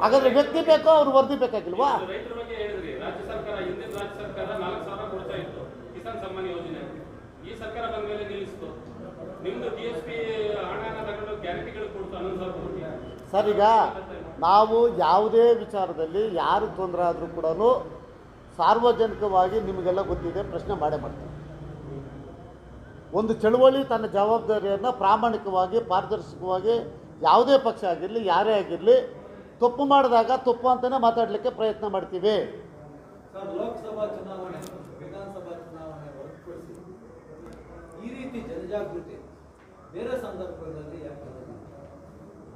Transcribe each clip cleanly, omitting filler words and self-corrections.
ಹಾಗಾದ್ರೆ ವ್ಯಕ್ತಿ ಬೇಕೋ ಅವ್ರು ವರದಿ ಬೇಕಾಗಿಲ್ವಾ? ರೈತರ ಬಗ್ಗೆ ಹೇಳಿದ್ರಿ. ರಾಜ್ಯ ಸರ್ಕಾರ ಹಿಂದಿನ ರಾಜ್ಯ ಸರ್ಕಾರ 4,000 ಕೊಡ್ತಾ ಇತ್ತು ಕಿಸಾನ್ ಸಮ್ಮಾನ್ ಯೋಜನೆ. ಈ ಸರ್ಕಾರ ಬಂದ ಮೇಲೆ ನಿಲ್ಲಿಸ್ತು. ನಿಮ್ದು ಡಿಎಸ್ಪಿ ಹಣನ ತಗೊಂಡು ಗ್ಯಾರಂಟಿಗಳು ಕೊಡ್ತು 11,000 ಕೋಟಿ. ಸರ್, ಈಗ ನಾವು ಯಾವುದೇ ವಿಚಾರದಲ್ಲಿ ಯಾರು ತೊಂದರೆ ಆದರೂ ಕೂಡ ಸಾರ್ವಜನಿಕವಾಗಿ ನಿಮಗೆಲ್ಲ ಗೊತ್ತಿದೆ, ಪ್ರಶ್ನೆ ಮಾಡೇ ಮಾಡ್ತಾರೆ. ಒಂದು ಚಳುವಳಿ ತನ್ನ ಜವಾಬ್ದಾರಿಯನ್ನು ಪ್ರಾಮಾಣಿಕವಾಗಿ ಪಾರದರ್ಶಕವಾಗಿ ಯಾವುದೇ ಪಕ್ಷ ಆಗಿರಲಿ ಯಾರೇ ಆಗಿರಲಿ ತಪ್ಪು ಮಾಡಿದಾಗ ತಪ್ಪು ಅಂತಲೇ ಮಾತಾಡಲಿಕ್ಕೆ ಪ್ರಯತ್ನ ಮಾಡ್ತೀವಿ. ಸರ್, ಲೋಕಸಭಾ ಚುನಾವಣೆ ವಿಧಾನಸಭಾ ಚುನಾವಣೆ ಹೊರತುಪಡಿಸಿ ಈ ರೀತಿ ಜನಜಾಗೃತಿ ಬೇರೆ ಸಂದರ್ಭಗಳಲ್ಲಿ ಯಾಕೆ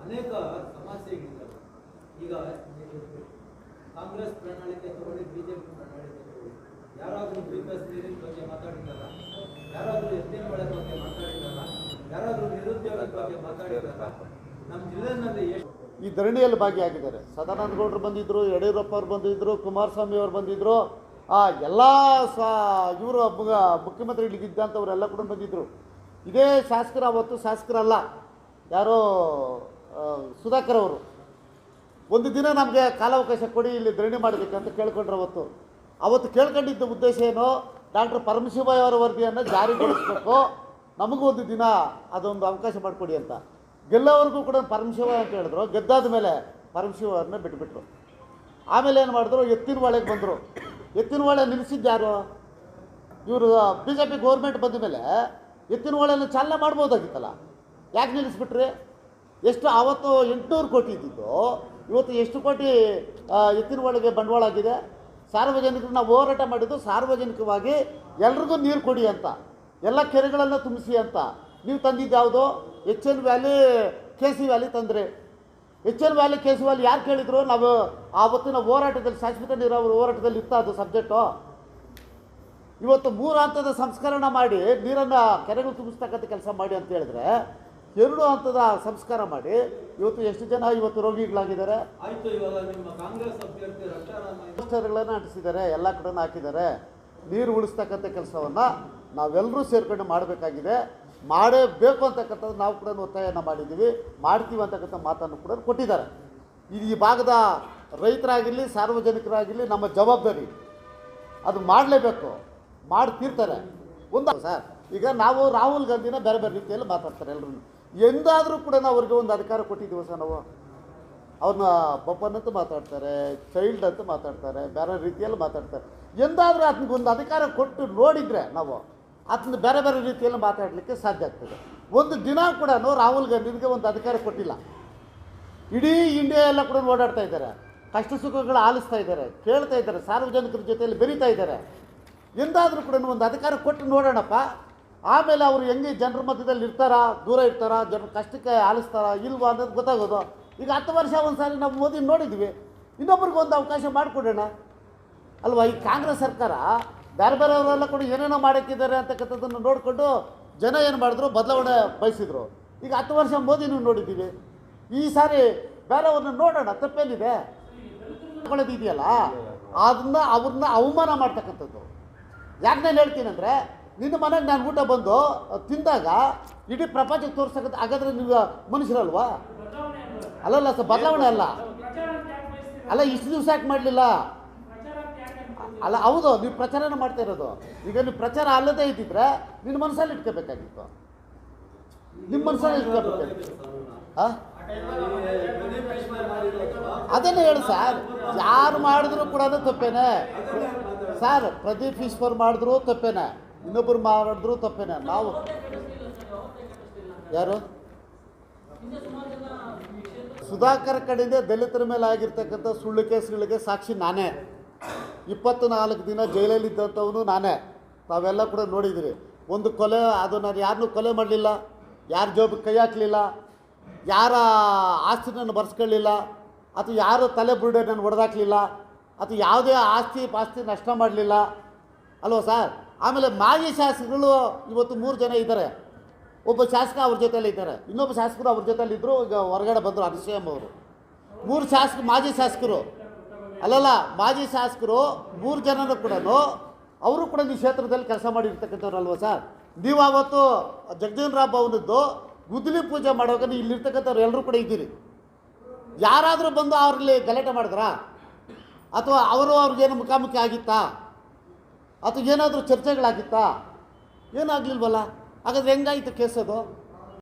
ಅನೇಕ ಸಮಸ್ಯೆಗಳಿದ್ದಾವೆ. ಈಗ ಕಾಂಗ್ರೆಸ್ ಪ್ರಣಾಳಿಕೆ ತಗೊಳ್ಳಿ, ಬಿಜೆಪಿ ಪ್ರಣಾಳಿಕೆ ತಗೊಳ್ಳಿ, ಯಾರಾದರೂ ಬಿಗ್ನೆಸ್ ನೀರಿನ ಬಗ್ಗೆ ಮಾತಾಡಿದಾರ? ಯಾರಾದರೂ ಎತ್ತಿನ ಬೆಳೆ ಬಗ್ಗೆ ಮಾತಾಡಿದಾರ? ಯಾರಾದರೂ ನಿರುದ್ಯೋಗದ ಬಗ್ಗೆ ಮಾತಾಡಿದಾರ? ನಮ್ಮ ಜಿಲ್ಲೆಯಲ್ಲಿ ಈ ಧರಣಿಯಲ್ಲಿ ಭಾಗಿಯಾಗಿದ್ದಾರೆ. ಸದಾನಂದ ಗೌಡರು ಬಂದಿದ್ದರು, ಯಡಿಯೂರಪ್ಪ ಅವರು ಬಂದಿದ್ದರು, ಕುಮಾರಸ್ವಾಮಿ ಅವರು ಬಂದಿದ್ದರು, ಎಲ್ಲ ಇವರು ಮುಖ್ಯಮಂತ್ರಿಗಳಿದ್ದಂಥವರೆಲ್ಲ ಕೂಡ ಬಂದಿದ್ದರು. ಇದೇ ಶಾಸಕರು ಅವತ್ತು ಶಾಸಕರಲ್ಲ, ಯಾರೋ ಸುಧಾಕರ್ ಅವರು ಒಂದು ದಿನ ನಮಗೆ ಕಾಲಾವಕಾಶ ಕೊಡಿ, ಇಲ್ಲಿ ಧರಣಿ ಮಾಡಬೇಕಂತ ಕೇಳ್ಕೊಂಡ್ರು. ಅವತ್ತು ಕೇಳ್ಕೊಂಡಿದ್ದ ಉದ್ದೇಶ ಏನು? ಡಾಕ್ಟರ್ ಪರಮಶಿವಯ್ಯ ಅವರ ವರದಿಯನ್ನು ಜಾರಿಗೊಳಿಸಬೇಕು, ನಮಗೂ ಒಂದು ದಿನ ಅದೊಂದು ಅವಕಾಶ ಮಾಡಿಕೊಡಿ ಅಂತ. ಗೆಲ್ಲವರೆಗೂ ಕೂಡ ಪರಮಶಿವಯ್ಯ ಅಂತ ಹೇಳಿದ್ರು. ಗೆದ್ದಾದ ಮೇಲೆ ಪರಮಶಿವಯ್ಯವ್ರನ್ನ ಬಿಟ್ಟುಬಿಟ್ರು. ಆಮೇಲೆ ಏನು ಮಾಡಿದ್ರು? ಎತ್ತಿನ ಹೊಳೆಗೆ ಬಂದರು. ಎತ್ತಿನ ಹೊಳೆ ನಿಲ್ಲಿಸಿದ್ದು ಯಾರು? ಇವರು ಬಿ ಜೆ ಪಿ ಗೌರ್ಮೆಂಟ್ ಬಂದ ಮೇಲೆ ಎತ್ತಿನ ಹೊಳೆಯನ್ನು ಚಾಲನೆ ಮಾಡ್ಬೋದಾಗಿತ್ತಲ್ಲ, ಯಾಕೆ ನಿಲ್ಲಿಸ್ಬಿಟ್ರಿ? ಎಷ್ಟು ಆವತ್ತು 800 ಕೋಟಿ ಇದ್ದಿದ್ದು ಇವತ್ತು ಎಷ್ಟು ಕೋಟಿ ಎತ್ತಿನ ಹೊಳೆಗೆ ಬಂಡವಾಳ ಆಗಿದೆ? ಸಾರ್ವಜನಿಕರು ನಾವು ಹೋರಾಟ ಮಾಡಿದ್ದು ಸಾರ್ವಜನಿಕವಾಗಿ ಎಲ್ರಿಗೂ ನೀರು ಕೊಡಿ ಅಂತ, ಎಲ್ಲ ಕೆರೆಗಳನ್ನು ತುಂಬಿಸಿ ಅಂತ. ನೀವು ತಂದಿದ್ದು ಯಾವುದು? H N valley K C valley ತಂದರೆ. H N valley K C valley ಯಾರು ಕೇಳಿದ್ರು? ನಾವು ಆವತ್ತಿನ ಹೋರಾಟದಲ್ಲಿ, ಶಾಶ್ವತ ನೀರಾವರಿ ಹೋರಾಟದಲ್ಲಿ ಇತ್ತ ಅದು ಸಬ್ಜೆಕ್ಟು. ಇವತ್ತು 3 ಹಂತದ ಸಂಸ್ಕರಣ ಮಾಡಿ ನೀರನ್ನು ಕೆರೆಗಳು ತುಂಬಿಸ್ತಕ್ಕಂಥ ಕೆಲಸ ಮಾಡಿ ಅಂತ ಹೇಳಿದ್ರೆ 2 ಹಂತದ ಸಂಸ್ಕಾರ ಮಾಡಿ ಇವತ್ತು ಎಷ್ಟು ಜನ ಇವತ್ತು ರೋಗಿಗಳಾಗಿದ್ದಾರೆ? ಆಯ್ತು, ಇವಾಗ ನಿಮ್ಮ ಕಾಂಗ್ರೆಸ್ ಅಭ್ಯರ್ಥಿ ಪೋಸ್ಟರ್ಗಳನ್ನು ಅಂಟಿಸಿದ್ದಾರೆ, ಎಲ್ಲ ಕಡೆ ಹಾಕಿದ್ದಾರೆ. ನೀರು ಉಳಿಸ್ತಕ್ಕಂಥ ಕೆಲಸವನ್ನು ನಾವೆಲ್ಲರೂ ಸೇರ್ಕೊಂಡು ಮಾಡಬೇಕಾಗಿದೆ, ಮಾಡಬೇಕು ಅಂತಕ್ಕಂಥದ್ದು ನಾವು ಕೂಡ ಒತ್ತಾಯನ ಮಾಡಿದ್ದೀವಿ, ಮಾಡ್ತೀವಿ ಅಂತಕ್ಕಂಥ ಮಾತನ್ನು ಕೂಡ ಕೊಟ್ಟಿದ್ದಾರೆ. ಈ ಭಾಗದ ರೈತರಾಗಿರಲಿ ಸಾರ್ವಜನಿಕರಾಗಿರಲಿ ನಮ್ಮ ಜವಾಬ್ದಾರಿ, ಅದು ಮಾಡಲೇಬೇಕು, ಮಾಡ್ತಿರ್ತಾರೆ. ಸರ್, ಈಗ ನಾವು ರಾಹುಲ್ ಗಾಂಧಿನ ಬೇರೆ ಬೇರೆ ರೀತಿಯಲ್ಲಿ ಮಾತಾಡ್ತಾರೆ ಎಲ್ಲರೂ. ಎಂದಾದರೂ ಕೂಡ ನಾವು ಅವ್ರಿಗೆ ಒಂದು ಅಧಿಕಾರ ಕೊಟ್ಟಿದ್ದೀವಿ ಸರ್. ನಾವು ಅವ್ರನ್ನ ಬಪ್ಪನ್ ಅಂತ ಮಾತಾಡ್ತಾರೆ, ಚೈಲ್ಡ್ ಅಂತ ಮಾತಾಡ್ತಾರೆ, ಬೇರೆ ರೀತಿಯಲ್ಲಿ ಮಾತಾಡ್ತಾರೆ. ಎಂದಾದರೂ ಅದಕ್ಕೊಂದು ಅಧಿಕಾರ ಕೊಟ್ಟು ನೋಡಿದರೆ ನಾವು ಅದನ್ನ ಬೇರೆ ಬೇರೆ ರೀತಿಯಲ್ಲಿ ಮಾತಾಡಲಿಕ್ಕೆ ಸಾಧ್ಯ ಆಗ್ತದೆ. ಒಂದು ದಿನ ಕೂಡ ರಾಹುಲ್ ಗಾಂಧಿಗೆ ಒಂದು ಅಧಿಕಾರ ಕೊಟ್ಟಿಲ್ಲ. ಇಡೀ ಇಂಡಿಯಾ ಎಲ್ಲ ಕೂಡ ಓಡಾಡ್ತಾ ಇದ್ದಾರೆ, ಕಷ್ಟ ಸುಖಗಳು ಆಲಿಸ್ತಾ ಇದ್ದಾರೆ, ಕೇಳ್ತಾ ಇದ್ದಾರೆ, ಸಾರ್ವಜನಿಕರ ಜೊತೆಯಲ್ಲಿ ಬೆರೀತಾ ಇದ್ದಾರೆ. ಎಂದಾದರೂ ಕೂಡ ಒಂದು ಅಧಿಕಾರ ಕೊಟ್ಟು ನೋಡೋಣಪ್ಪ, ಆಮೇಲೆ ಅವರು ಹೆಂಗೆ ಜನರ ಮಧ್ಯದಲ್ಲಿ ಇರ್ತಾರಾ, ದೂರ ಇರ್ತಾರಾ, ಜನರ ಕಷ್ಟಕ್ಕೆ ಆಲಿಸ್ತಾರಾ ಇಲ್ವಾ ಅನ್ನೋದು ಗೊತ್ತಾಗೋದು. ಈಗ 10 ವರ್ಷ ಒಂದು ಸಾರಿ ನಾವು ಮೋದಿ ನೋಡಿದ್ವಿ, ಇನ್ನೊಬ್ರಿಗೆ ಒಂದು ಅವಕಾಶ ಮಾಡಿಕೊಡೋಣ ಅಲ್ವಾ? ಈ ಕಾಂಗ್ರೆಸ್ ಸರ್ಕಾರ ಬೇರೆ ಬೇರೆಯವರೆಲ್ಲ ಕೂಡ ಏನೇನೋ ಮಾಡೋಕ್ಕಿದ್ದಾರೆ ಅಂತಕ್ಕಂಥದ್ದನ್ನು ನೋಡಿಕೊಂಡು ಜನ ಏನು ಮಾಡಿದ್ರು? ಬದಲಾವಣೆ ಬಯಸಿದ್ರು. ಈಗ 10 ವರ್ಷ ಮೋದಿನೂ ನೋಡಿದ್ದೀವಿ, ಈ ಸಾರಿ ಬೇರೆಯವ್ರನ್ನ ನೋಡೋಣ, ತಪ್ಪೇನಿದೆ? ಇದೆಯಲ್ಲ ಅವ್ರನ್ನ ಅವಮಾನ ಮಾಡ್ತಕ್ಕಂಥದ್ದು. ಯಾಕೆ ನಾನು ಹೇಳ್ತೀನಿ ಅಂದರೆ, ನಿನ್ನ ಮನೆಗೆ ನಾನು ಊಟ ಬಂದು ತಿಂದಾಗ ಇಡೀ ಪ್ರಪಂಚಕ್ಕೆ ತೋರಿಸ್ತಕ್ಕಂಥ, ಹಾಗಾದರೆ ನೀವು ಮನುಷ್ಯರಲ್ವಾ? ಅಲ್ಲಲ್ಲ ಸರ್, ಬದಲಾವಣೆ ಅಲ್ಲ ಇಷ್ಟು ದಿವಸ ಯಾಕೆ ಮಾಡಲಿಲ್ಲ? ಅಲ್ಲ, ಹೌದು, ನೀವು ಪ್ರಚಾರನ ಮಾಡ್ತಾ ಇರೋದು. ಈಗ ನೀವು ಪ್ರಚಾರ ಅಲ್ಲದೇ ಇದ್ದಿದ್ರೆ ನಿನ್ನ ಮನಸ್ಸಲ್ಲಿ ಇಟ್ಕೋಬೇಕಾಗಿತ್ತು, ನಿಮ್ಮ ಮನಸ್ಸಲ್ಲಿ ಇಟ್ಕೋಬೇಕಾಗಿತ್ತು. ಅದನ್ನೇ ಹೇಳಿ ಸರ್, ಯಾರು ಮಾಡಿದ್ರು ಕೂಡ ತಪ್ಪೇನೆ ಸರ್. ಪ್ರದೀಪ್ ಈಶ್ವರ್ ಮಾಡಿದ್ರು ತಪ್ಪೇನೆ, ಇನ್ನೊಬ್ಬರು ಮಾಡಿದ್ರು ತಪ್ಪೇನೆ. ನಾವು ಯಾರು? ಸುಧಾಕರ್ ಕಡೆಯಿಂದ ದಲಿತರ ಮೇಲೆ ಆಗಿರ್ತಕ್ಕಂಥ ಸುಳ್ಳು ಕೇಸ್ಗಳಿಗೆ ಸಾಕ್ಷಿ ನಾನೇ. 24 ದಿನ ಜೈಲಲ್ಲಿದ್ದಂಥವನು ನಾನೇ. ತಾವೆಲ್ಲ ಕೂಡ ನೋಡಿದ್ದೀರಿ. ಒಂದು ಕೊಲೆ, ಅದು ನಾನು ಯಾರನ್ನೂ ಕೊಲೆ ಮಾಡಲಿಲ್ಲ, ಯಾರ ಜೋಬಿಗೆ ಕೈ ಹಾಕಲಿಲ್ಲ, ಯಾರ ಆಸ್ತಿನನ್ನು ಬರ್ಸ್ಕೊಳ್ಳಿಲ್ಲ, ಅಥವಾ ಯಾರು ತಲೆ ಬುರುಡೆ ನಾನು ಹೊಡೆದಾಕಲಿಲ್ಲ, ಅಥವಾ ಯಾವುದೇ ಪಾಸ್ತಿ ನಷ್ಟ ಮಾಡಲಿಲ್ಲ ಅಲ್ವ ಸರ್? ಆಮೇಲೆ ಮಾಜಿ ಶಾಸಕರು ಇವತ್ತು 3 ಜನ ಇದ್ದಾರೆ. ಒಬ್ಬ ಶಾಸಕ ಅವ್ರ ಜೊತೆಯಲ್ಲಿ ಇದ್ದಾರೆ, ಇನ್ನೊಬ್ಬ ಶಾಸಕರು ಅವ್ರ ಜೊತೆಯಲ್ಲಿದ್ದರು, ಈಗ ಹೊರಗಡೆ ಬಂದರು ಅನಸೂಯಮ್ಮ ಅವರು. 3 ಮಾಜಿ ಶಾಸಕರು ಅಲ್ಲಲ್ಲ, ಮಾಜಿ ಶಾಸಕರು 3 ಜನನೂ ಕೂಡ ಅವರು ಕೂಡ ಈ ಕ್ಷೇತ್ರದಲ್ಲಿ ಕೆಲಸ ಮಾಡಿರ್ತಕ್ಕಂಥವ್ರು ಅಲ್ವ ಸರ್? ನೀವು ಆವತ್ತು ಜಗಜೀವನ್ ರಾಮ್ ಭವನದ್ದು ಗುದ್ದಲಿ ಪೂಜೆ ಮಾಡುವಾಗ ಇಲ್ಲಿರ್ತಕ್ಕಂಥವ್ರು ಎಲ್ಲರೂ ಕೂಡ ಇದ್ದೀರಿ. ಯಾರಾದರೂ ಬಂದು ಅವ್ರಲ್ಲಿ ಗಲಾಟೆ ಮಾಡಿದ್ರಾ ಅಥವಾ ಅವ್ರಿಗೇನು ಮುಖಾಮುಖಿ ಆಗಿತ್ತಾ ಅಥವಾ ಏನಾದರೂ ಚರ್ಚೆಗಳಾಗಿತ್ತಾ? ಏನಾಗಲಿಲ್ವಲ್ಲ. ಹಾಗಾದ್ರೆ ಹೆಂಗಾಯಿತು ಕೇಸ್ ಅದು?